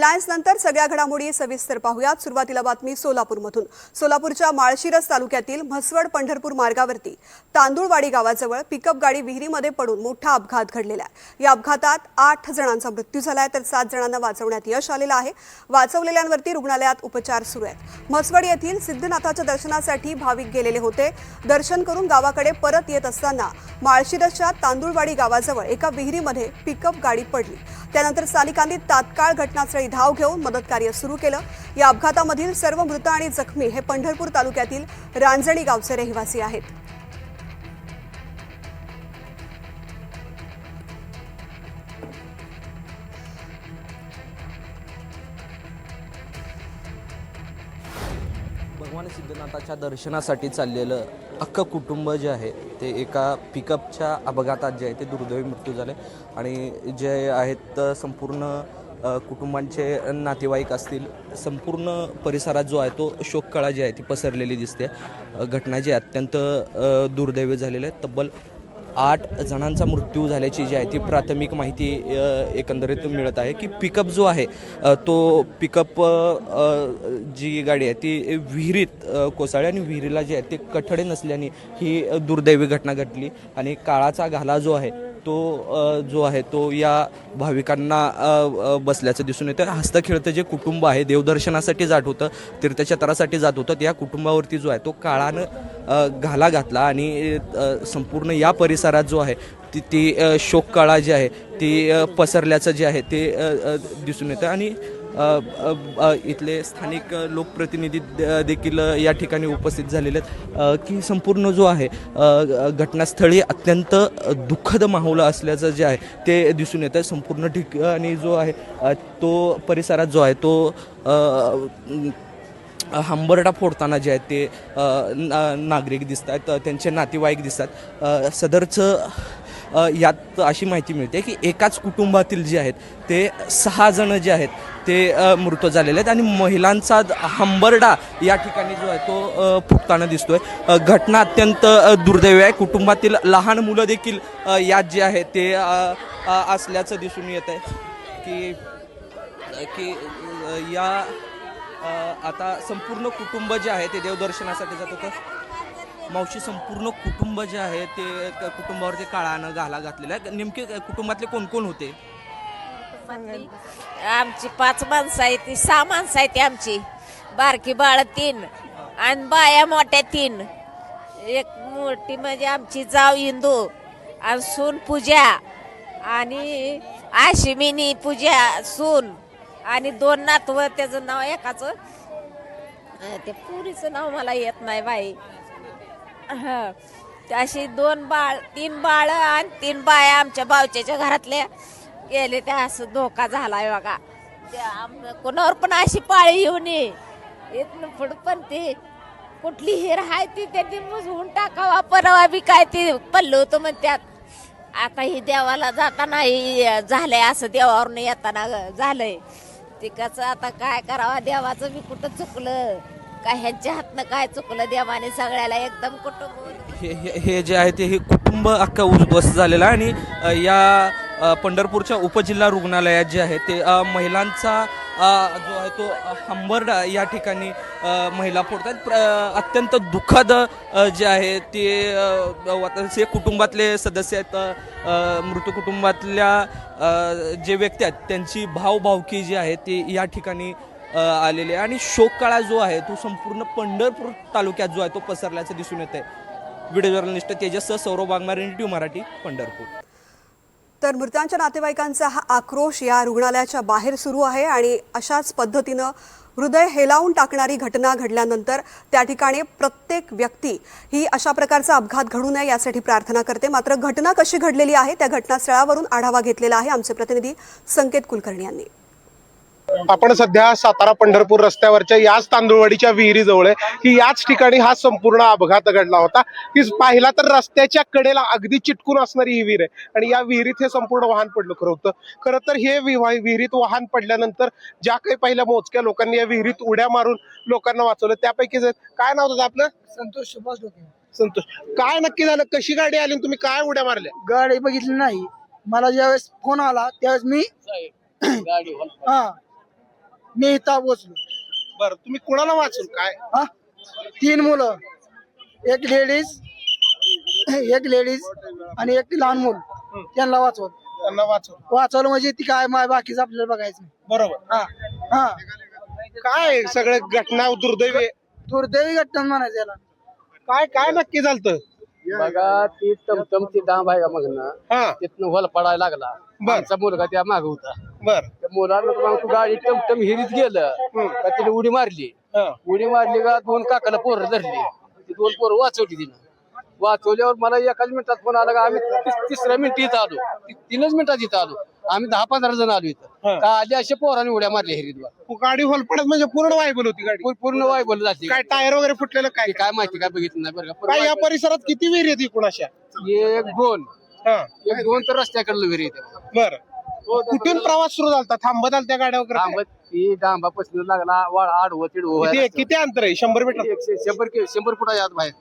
Headlines नंतर सगळ्या घडामोडी सविस्तर पाहूयात। सुरुवातीला बातमी सोलापूरमधून। सोलापूरच्या माळशिरस तालुक्यातील म्हसवड पंढरपूर मार्गावरती तांदूळवाडी गावाजवळ पिकअप गाडी विहिरीमध्ये पडून मोठा अपघात घडलेला आहे। या अपघातात 8 जणांचा मृत्यू झाला आहे तर 7 जणांना वाचवण्यात यश आलेलं आहे। वाचवलेल्यांवरती रुग्णालयात उपचार सुरू आहेत। म्हसवड येथील सिद्धनाथाच्या दर्शनासाठी भाविक गेलेले होते। दर्शन करून गावाकडे परत येत असताना माळशिरसच्या तांदूळवाडी गावाजवळ एका विहिरीमध्ये पिकअप गाडी पडली। त्यानंतर स्थानिकांनी तात्काळ घटनास्थळी धाव घेऊन मदत कार्य सुरू केलं। या अपघातामधील सर्व मृत आणि जखमी हे पंढरपूर तालुक्यातील रांजणी गावचे रहिवासी आहेत। भगवान सिद्धनाथाच्या दर्शनासाठी चाललेलं अख्खं कुटुंब जे आहे ते एका पिकअपच्या अपघातात जे आहे ते दुर्दैवी मृत्यू झाले आणि जे आहेत संपूर्ण कुटुंबांचे नातेवाईक असतील, संपूर्ण परिसरात जो आहे तो शोककळा जी आहे ती पसरलेली दिसते। घटना जी अत्यंत दुर्दैवी झालेली आहे। तब्बल 8 जणांचा मृत्यू झाल्याची जी आहे ती प्राथमिक माहिती एकंदरीत मिळत आहे की पिकअप जो आहे तो पिकअप जी गाडी आहे ती विहिरीत कोसळली आणि विहिरीला जे आहे ते कठडे नसल्याने ही दुर्दैवी घटना घडली आणि काळाचा घाला जो आहे तो या भाविकांना बसल्याचं दिसून येतं। हस्तखेळतं जे कुटुंब आहे देवदर्शनासाठी जात होतं, तीर्थक्षेत्रासाठी जात होतं, त्या कुटुंबावरती जो आहे तो काळानं घाला घातला आणि संपूर्ण या परिसरात जो आहे ती शोककळा जी आहे ती पसरल्याचं जे आहे ते दिसून येतं आणि इथले स्थानिक लोकप्रतिनिधी देखील या ठिकाणी उपस्थित झालेले आहेत की संपूर्ण जो आहे घटनास्थळी अत्यंत दुःखद माहोल असल्याचं जे आहे ते दिसून येतं। संपूर्ण ठिकाणी जो आहे तो परिसरात जो आहे तो हंबरडा फोडताना जे आहेत ते नागरिक दिसत आहेत, त्यांचे नातेवाईक दिसतात। सदरचं यात अशी माहिती मिळते की एकाच कुटुंबातील जे आहेत ते 6 जण जे आहेत ते मृत झालेले आहेत आणि महिलांचा हंबरडा या ठिकाणी जो आहे तो फुटताना दिसतोय। घटना अत्यंत दुर्दैवी आहे। कुटुंबातील लहान मुलं देखील यात जे आहे ते असल्याचं दिसून येत आहे की या आता संपूर्ण कुटुंब जे आहे ते देवदर्शनासाठी जात होतं। मावशी, संपूर्ण कुटुंब जे आहे ते कुटुंबावरती काळानं घाला घातलेला आहे। नेमके कुटुंबातले कोण कोण होते? आमची 5 माणसं आहेत, 6 माणसं आहेत आमची। बारकी बाळ 3 आणि बाया मोठ्या 3। एक मोठी म्हणजे आमची जाव इंदू आणि सून पूजा आणि आशिमिनी पूजा सून आणि 2 नातवं। त्याचं नाव एकाचं ते पुरीचं नाव मला येत नाही बाई। अशी 2 बाळ 3 बाळ आणि 3 बाया आमच्या बावच्याच्या घरातल्या गेले। त्या असं धोका झालाय बघा। कोणावर पण अशी पाळी येऊ नये इथनं पुढं पण ते कुठली हिर आहे ती त्यांनी मुजवून टाकावा परवा बी काय ते पडलं होतं म्हणतात। आता ही देवाला जाताना झालंय असं, देवावरून येताना झालंय ते कसं आता काय करावा। देवाचं बी कुठं चुकलं काय, ह्यांच्या हातनं काय चुकलं, देवाने सगळ्याला एकदम कुटुंब हे जे आहे ते हे कुटुंब अख्खा उद्ध्वस्त झालेलं आहे आणि या पंढरपूरच्या उपजिल्हा रुग्णालयात जे आहे ते महिलांचा जो आहे तो हंबरडा या ठिकाणी महिला फोडतात। अत्यंत दुःखद जे आहे ते कुटुंबातले सदस्य आहेत, मृत कुटुंबातल्या जे व्यक्ती आहेत त्यांची भावभावकी जी आहे ती या ठिकाणी आलेले आणि शोककळा जो आहे तो संपूर्ण पंढरपूर तालुक्यात जो आहे तो पसरल्याचं दिसून येत आहे। Video journalist Tejas Saurabh Bagmare, NTV Marathi, Pandharpur. तर मृतांच्या नातेवाईकांचा हा आक्रोश या रुग्णालयाच्या बाहेर सुरू आहे आणि अशाच पद्धतीनं हृदय हेलावून टाकणारी घटना घडल्यानंतर त्या ठिकाणी प्रत्येक व्यक्ती ही अशा प्रकारचा अपघात घडू नये यासाठी प्रार्थना करते। मात्र घटना कशी घडलेली आहे त्या घटनास्थळावरून आढावा घेतलेला आहे आमचे प्रतिनिधी संकेत कुलकर्णी यांनी। आपण सध्या सातारा पंढरपूर रस्त्यावरच्या याच तांदूळवाडीच्या विहिरीजवळ आहे की याच ठिकाणी हा संपूर्ण अपघात घडला होता। की पाहिला तर रस्त्याच्या कडेला अगदी चिटकून असणारी ही विहीर आहे आणि या विहिरीत हे संपूर्ण वाहन पडलं खरं होतं। खरं तर हे विहिरीत वाहन पडल्यानंतर ज्या काही पहिल्या मोजक्या लोकांनी या विहिरीत उड्या मारून लोकांना वाचवलं त्यापैकी काय नाव होतं आपलं? संतोष सुभाष डोके। संतोष, काय नक्की झालं? कशी गाडी आली तुम्ही काय उड्या मारल्या? गाडी बघितली नाही, मला ज्यावेळेस फोन आला त्यावेळेस मी मी इथं बसलो. बरं, तुम्ही कोणाला वाचून काय? हा 3 मुलं, एक लेडीज आणि एक लहान मूल, त्यांना त्यांना वाचून वाचवलं म्हणजे ती काय बाकीचं आपल्याला बघायचं नाही. बरोबर. हा हा काय सगळं घटना दुर्दैवी आहे. दुर्दैवी घटना म्हणायचं याला. काय काय नक्की झालं? बघा ती टमटमची डांब आहे का मग ना हा तिथनं होल पडायला लागला. बर. आमचा मुलगा त्या माग होता. बर. त्या मुलाला मग तू गाडी टमटम हिरीत गेलं का तिने उडी मारली. हा. उडी मारली का 2 काकाला पोरं धरली. ती 2 पोरं वाचवली तिनं. वाचवल्यावर मला एकाच मिनिटात फोन आला का आम्ही तिसऱ्या मिनिटी इथं आलो. 3च मिनिटात इथं आलो. आम्ही 10-15 जण आलो इथं. हा. का आली अशा पोराने उड्या मारल्या हिरीत. गाडी होलपडत म्हणजे पूर्ण वायबल होती गाडी. पूर्ण वायबल जाते. काय टायर वगैरे फुटलेलं काय? ते काय माहिती काय बघितलं नाही बरं काय या का. परिसरात किती विहीर येते कुणाच्या? 1-2 हा तर रस्त्याकडलं घरी येते. बर. कुठून प्रवास सुरू झाला? थांबत आल्या त्या गाड्या वगैरे? थांबत ती डांबापासून लागला आडवं तिडवं किती अंतर आहे? 100 मीटर? 100 फुटा यात बाहेर.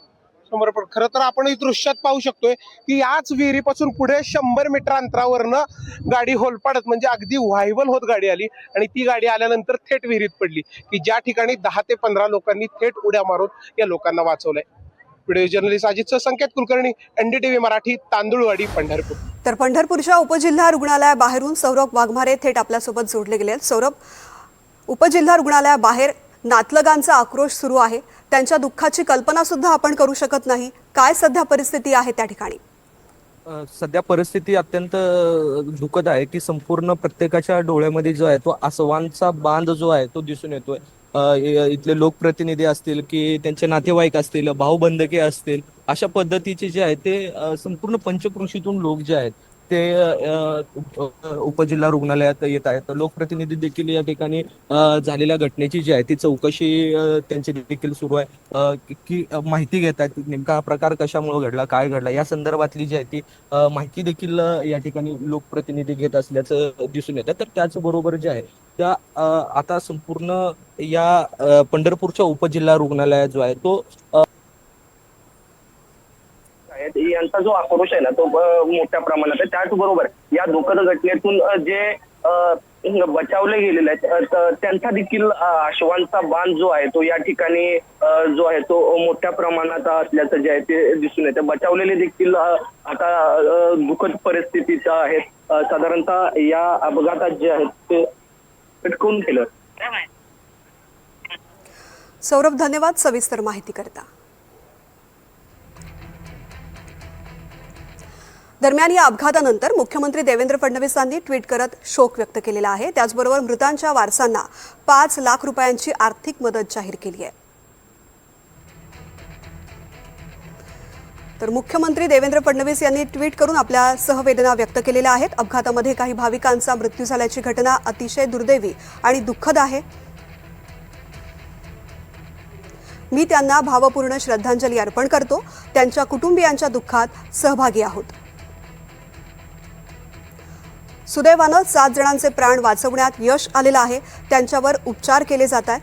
100 फूट. खरं तर आपण दृश्यात पाहू शकतोय की याच विहिरीपासून पुढे 100 मीटर अंतरावरनं गाडी होलपाडत म्हणजे अगदी व्हायबल होत गाडी आली आणि ती गाडी आल्यानंतर थेट विहिरीत पडली की ज्या ठिकाणी 10 ते 15 लोकांनी थेट उड्या मारून या लोकांना वाचवलंय. व्हिडिओ जर्नलिस्ट अजित संकेत कुलकर्णी, NDTV मराठी, तांदुळवाडी, पंढरपूर. तर पंढरपूरच्या उपजिल्हा रुग्णालयाबाहेरून सौरभ वाघमारे थेट आपल्यासोबत जोडले गेले आहेत. सौरभ, उपजिल्हा रुग्णालयाबाहेर नातलगांचा आक्रोश सुरू आहे. त्यांच्या दुःखाची कल्पना सुद्धा आपण करू शकत नाही. काय सध्या परिस्थिती आहे त्या ठिकाणी? सध्या परिस्थिती अत्यंत दुःखद आहे की संपूर्ण प्रत्येकाच्या डोळ्यामध्ये जो आहे तो आसवांचा बांध जो आहे तो दिसून येतोय. इथले लोकप्रतिनिधी असतील की त्यांचे नातेवाईक असतील, भाऊबंधके असतील, अशा पद्धतीचे जे आहे ते संपूर्ण पंचक्रोशीतून लोक जे आहेत ते उपजिल्हा रुग्णालयात येत आहेत. लोकप्रतिनिधी देखील या ठिकाणी झालेल्या घटनेची जी आहे ती चौकशी त्यांची देखील सुरू आहे की माहिती घेत आहेत नेमका हा प्रकार कशामुळे घडला, काय घडला, या संदर्भातली जी आहे ती माहिती देखील या ठिकाणी लोकप्रतिनिधी घेत असल्याचं दिसून येतं. तर त्याचबरोबर जे आहे त्या आता संपूर्ण या पंढरपूरच्या उपजिल्हा रुग्णालयात जो आहे तो यांचा जो आक्रोश आहे ना तो मोठ्या प्रमाणात आहे. त्याचबरोबर या दुःखद घटनेतून जे बचावले गेलेले आहेत त्यांचा देखील आश्वांचा बांध जो आहे तो या ठिकाणी जो आहे तो मोठ्या प्रमाणात असल्याचं जे आहे ते दिसून येतं. बचावलेले देखील आता दुःखद परिस्थितीत आहेत. साधारणतः या अपघातात जे आहेत ते पटकून केलं. सौरभ, धन्यवाद सविस्तर माहिती करता. दरम्यान या अपघातानंतर मुख्यमंत्री देवेंद्र फडणवीसांनी ट्विट करत शोक व्यक्त केलेला आहे. त्याचबरोबर मृतांच्या वारसांना 5 लाख रुपयांची आर्थिक मदत जाहीर केली आहे. तर मुख्यमंत्री देवेंद्र फडणवीस यांनी ट्विट करून आपल्या सहवेदना व्यक्त केलेल्या आहेत. अपघातामध्ये काही भाविकांचा मृत्यू झाल्याची घटना अतिशय दुर्दैवी आणि दुःखद आहे. मी त्यांना भावपूर्ण श्रद्धांजली अर्पण करतो. त्यांच्या कुटुंबियांच्या दुःखात सहभागी आहोत. सुदैवानं 7 जणांचे प्राण वाचवण्यात यश आलेलं आहे. त्यांच्यावर उपचार केले जात आहेत.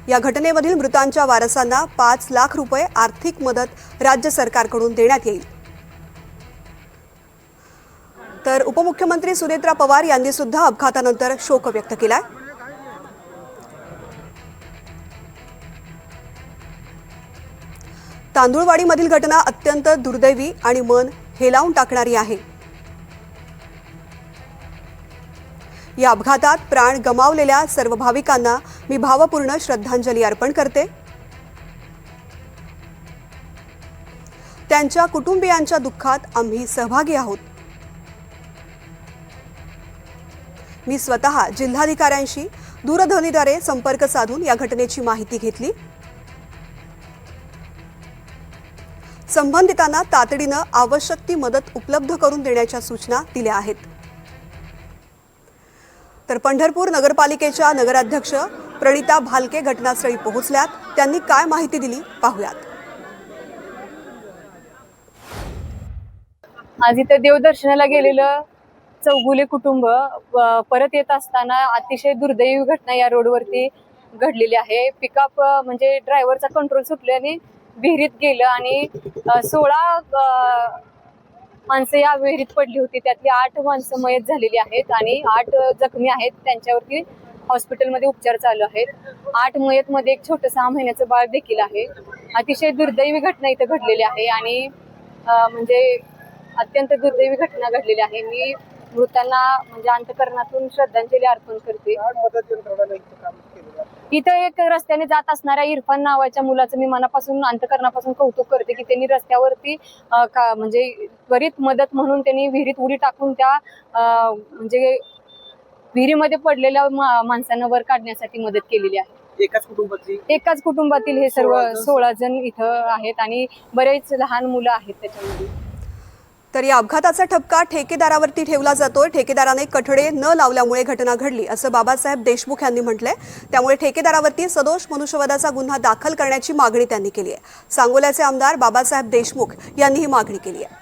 या घटनेमधील मृतांच्या वारसांना 5 लाख रुपये आर्थिक मदत राज्य सरकारकडून देण्यात येईल. तर उपमुख्यमंत्री सुनेत्रा पवार यांनी सुद्धा अपघातानंतर शोक व्यक्त केलाय. तांदुळवाडीमधील घटना अत्यंत दुर्दैवी आणि मन हेलावून टाकणारी आहे. या अपघातात प्राण गमावलेल्या सर्व भाविकांना मी भावपूर्ण श्रद्धांजली अर्पण करते. त्यांच्या कुटुंबियांच्या दुःखात आम्ही सहभागी आहोत. मी स्वतः जिल्हाधिकाऱ्यांशी दूरध्वनीद्वारे संपर्क साधून या घटनेची माहिती घेतली. संबंधितांना तातडीनं आवश्यक ती मदत उपलब्ध करून देण्याच्या सूचना दिल्या आहेत. तर पंढरपूर नगरपालिकेच्या नगराध्यक्ष प्रणिता भालके घटनास्थळी पोहोचल्यात. त्यांनी काय माहिती दिली पाहूयात. आज इथं देवदर्शनाला गेलेलं चौगुले कुटुंब परत येत असताना अतिशय दुर्दैवी घटना या रोडवरती घडलेली आहे. पिकअप म्हणजे ड्रायव्हरचा कंट्रोल सुटल्याने विहिरीत गेलं आणि 16 माणसं या विहिरीत पडली होती. त्यातली 8 माणसं मयत झालेली आहेत आणि 8 जखमी आहेत. त्यांच्यावरती हॉस्पिटलमध्ये उपचार चालू आहेत. 8 मयत मध्ये एक छोटं 6 महिन्याचं बाळ देखील आहे. अतिशय दुर्दैवी घटना इथं घडलेली आहे आणि म्हणजे अत्यंत दुर्दैवी घटना घडलेली आहे. मी मृतांना म्हणजे अंतःकरणातून श्रद्धांजली अर्पण करते. इथं एक रस्त्याने जात असणाऱ्या इरफान नावाच्या मुलाचं मी मनापासून अंतःकरणापासून कौतुक करते की त्यांनी रस्त्यावरती म्हणजे त्वरित मदत म्हणून त्यांनी विहिरीत उडी टाकून त्या म्हणजे विहिरीमध्ये पडलेल्या माणसांना वर काढण्यासाठी मदत केलेली आहे. एकाच कुटुंबातील हे सर्व 16 जण इथं आहेत आणि बरेच लहान मुलं आहेत त्याच्यामध्ये. तर या अपघाताचा ठपका ठेकेदारावरती ठेवला जातोय. ठेकेदाराने कठडे न लावल्यामुळे घटना घडली असं बाबासाहेब देशमुख यांनी म्हटलंय. त्यामुळे ठेकेदारावरती सदोष मनुष्यवधाचा गुन्हा दाखल करण्याची मागणी त्यांनी केली आहे. सांगोल्याचे आमदार बाबासाहेब देशमुख यांनी ही मागणी केली आहे.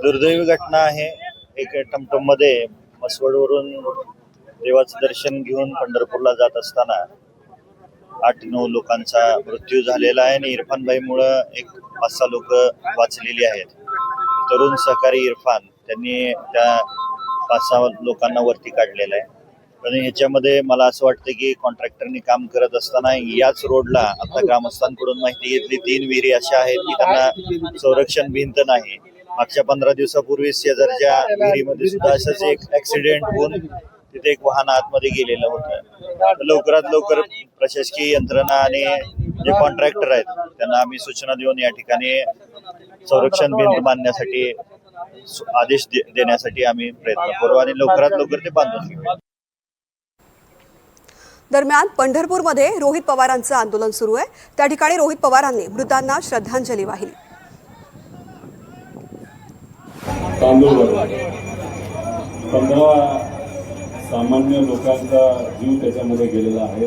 दुर्दैवी घटना आहे. एक टमटममध्ये मसवडवरून देवाचं दर्शन घेऊन पंढरपूरला जात असताना 8-9 लोकांचा मृत्यू झालेला आहे आणि इरफानभाईमुळं एक 5-6 लोक वाचलेली आहेत. तरुण सहकारी इरफान त्यांनी त्या 5-6 लोकांना वरती काढलेलं आहे. पण ह्याच्यामध्ये मला असं वाटतं की कॉन्ट्रॅक्टरनी काम करत असताना याच रोडला आता ग्रामस्थांकडून माहिती घेतली 3 विहिरी अशा आहेत की त्यांना संरक्षण भिंत नाही. मागच्या 15 दिवसापूर्वी शेजारच्या विहिरीमध्ये सुद्धा असंच एक ऍक्सिडेंट होऊन तिथे एक वाहन आतमध्ये गेलेलं होतं. लवकरात लवकर प्रशासकीय यंत्रणा आणि जे कॉन्ट्रॅक्टर आहेत त्यांना आम्ही सूचना देऊन या ठिकाणी संरक्षण भिंत बांधण्यासाठी आदेश देण्यासाठी आम्ही प्रयत्न करू आणि लवकरात लवकर ते बांधून घेऊ. दरम्यान पंढरपूरमध्ये रोहित पवारांचं आंदोलन सुरू आहे. त्या ठिकाणी रोहित पवारांनी मृतांना श्रद्धांजली वाहिली. तांदूळवाडी 15 सामान्य लोकांचा जीव त्याच्यामध्ये गेलेला आहे.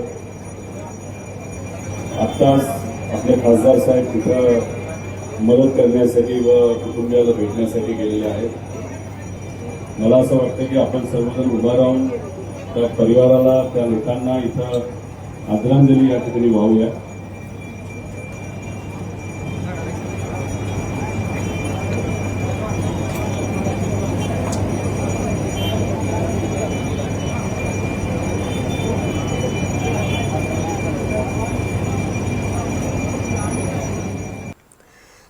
आत्ताच आपले खासदार साहेब तिथं मदत करण्यासाठी व कुटुंबियाला भेटण्यासाठी गेलेले आहेत. मला असं वाटतं की आपण सर्वजण उभा राहून त्या परिवाराला त्या लोकांना इथं आदरांजली या ठिकाणी वाहूया.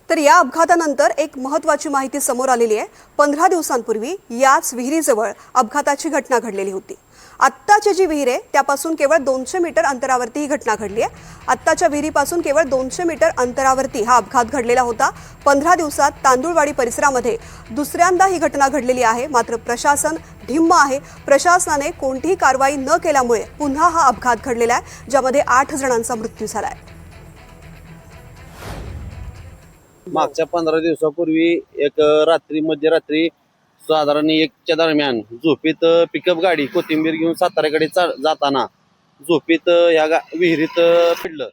तर या अपघातानंतर एक महत्त्वाची माहिती समोर आलेली आहे. 15 दिवसांपूर्वी याच विहिरीजवळ अपघाताची घटना घडलेली होती. आत्ताची जी विहीर आहे त्यापासून केवळ 200 मीटर अंतरावरती ही घटना घडली आहे. आत्ताच्या विहिरीपासून केवळ 200 मीटर अंतरावरती हा अपघात घडलेला होता. 15 दिवसात तांदूळवाडी परिसरामध्ये दुसऱ्यांदा ही घटना घडलेली आहे. मात्र प्रशासन ढिम्म आहे. प्रशासनाने कोणतीही कारवाई न केल्यामुळे पुन्हा हा अपघात घडलेला आहे, ज्यामध्ये 8 जणांचा मृत्यू झाला आहे. मागच्या 15 दिवसापूर्वी एक मध्यरात्री साधारण 1च्या दरम्यान झोपेत पिकअप गाडी कोथिंबीर घेऊन साताऱ्याकडे जाताना झोपेत या विहिरीत पडलं.